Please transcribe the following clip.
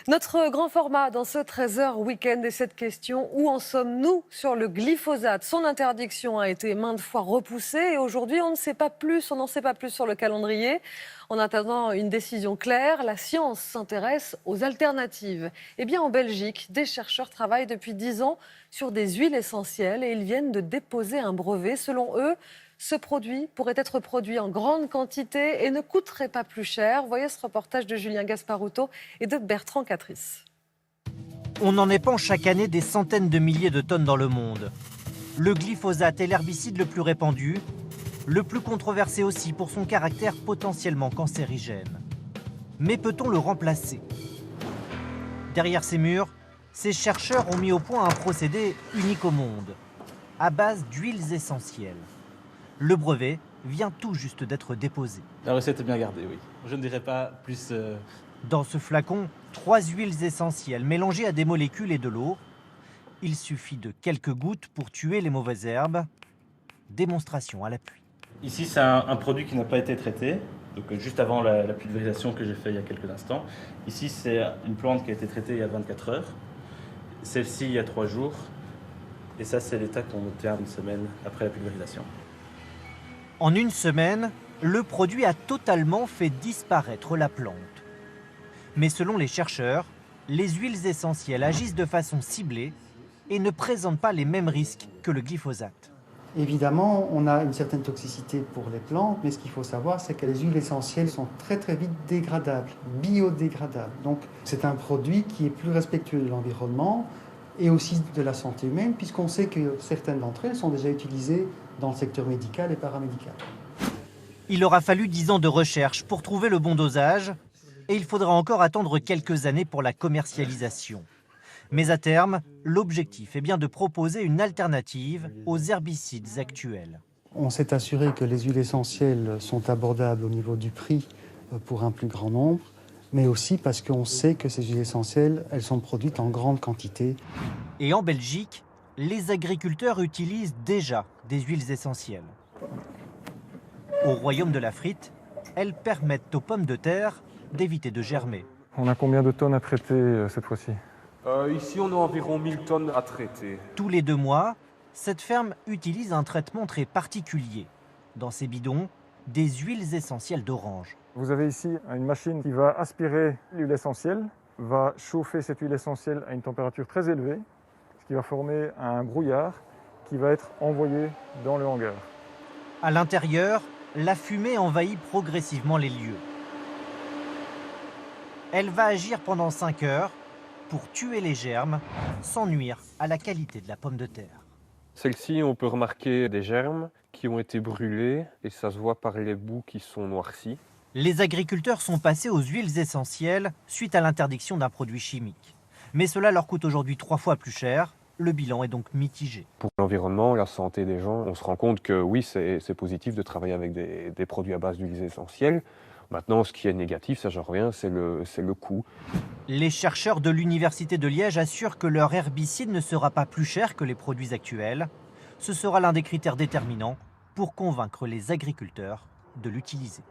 Notre grand format dans ce 13h week-end est cette question: où en sommes-nous sur le glyphosate? Son interdiction a été maintes fois repoussée et aujourd'hui on n'en sait pas plus sur le calendrier. En attendant une décision claire, la science s'intéresse aux alternatives. Eh bien en Belgique, des chercheurs travaillent depuis 10 ans sur des huiles essentielles et ils viennent de déposer un brevet. Selon eux, ce produit pourrait être produit en grande quantité et ne coûterait pas plus cher. Voyez ce reportage de Julien Gasparuto et de Bertrand Catrice. On en épand chaque année des centaines de milliers de tonnes dans le monde. Le glyphosate est l'herbicide le plus répandu, le plus controversé aussi pour son caractère potentiellement cancérigène. Mais peut-on le remplacer? Derrière ces murs, ces chercheurs ont mis au point un procédé unique au monde, à base d'huiles essentielles. Le brevet vient tout juste d'être déposé. La recette est bien gardée, oui. Je ne dirais pas plus... Dans ce flacon, 3 huiles essentielles mélangées à des molécules et de l'eau. Il suffit de quelques gouttes pour tuer les mauvaises herbes. Démonstration à l'appui. Ici, c'est un produit qui n'a pas été traité, donc juste avant la pulvérisation que j'ai fait il y a quelques instants. Ici, c'est une plante qui a été traitée il y a 24 heures. Celle-ci, il y a 3 jours. Et ça, c'est l'état qu'on obtient une semaine après la pulvérisation. En une semaine, le produit a totalement fait disparaître la plante. Mais selon les chercheurs, les huiles essentielles agissent de façon ciblée et ne présentent pas les mêmes risques que le glyphosate. Évidemment, on a une certaine toxicité pour les plantes, mais ce qu'il faut savoir, c'est que les huiles essentielles sont très très vite dégradables, biodégradables. Donc c'est un produit qui est plus respectueux de l'environnement et aussi de la santé humaine, puisqu'on sait que certaines d'entre elles sont déjà utilisées dans le secteur médical et paramédical. Il aura fallu 10 ans de recherche pour trouver le bon dosage et il faudra encore attendre quelques années pour la commercialisation. Mais à terme, l'objectif est bien de proposer une alternative aux herbicides actuels. On s'est assuré que les huiles essentielles sont abordables au niveau du prix pour un plus grand nombre, mais aussi parce qu'on sait que ces huiles essentielles, elles sont produites en grande quantité. Et en Belgique, les agriculteurs utilisent déjà des huiles essentielles. Au royaume de la frite, elles permettent aux pommes de terre d'éviter de germer. On a combien de tonnes à traiter cette fois-ci? Ici, on a environ 1000 tonnes à traiter. Tous les 2 mois, cette ferme utilise un traitement très particulier. Dans ses bidons, des huiles essentielles d'orange. Vous avez ici une machine qui va aspirer l'huile essentielle, va chauffer cette huile essentielle à une température très élevée, ce qui va former un brouillard qui va être envoyé dans le hangar. À l'intérieur, la fumée envahit progressivement les lieux. Elle va agir pendant 5 heures pour tuer les germes sans nuire à la qualité de la pomme de terre. Celle-ci, on peut remarquer des germes qui ont été brûlés et ça se voit par les bouts qui sont noircis. Les agriculteurs sont passés aux huiles essentielles suite à l'interdiction d'un produit chimique. Mais cela leur coûte aujourd'hui 3 fois plus cher. Le bilan est donc mitigé. Pour l'environnement, la santé des gens, on se rend compte que oui, c'est positif de travailler avec des produits à base d'huiles essentielles. Maintenant, ce qui est négatif, ça j'en reviens, c'est le coût. Les chercheurs de l'Université de Liège assurent que leur herbicide ne sera pas plus cher que les produits actuels. Ce sera l'un des critères déterminants pour convaincre les agriculteurs de l'utiliser.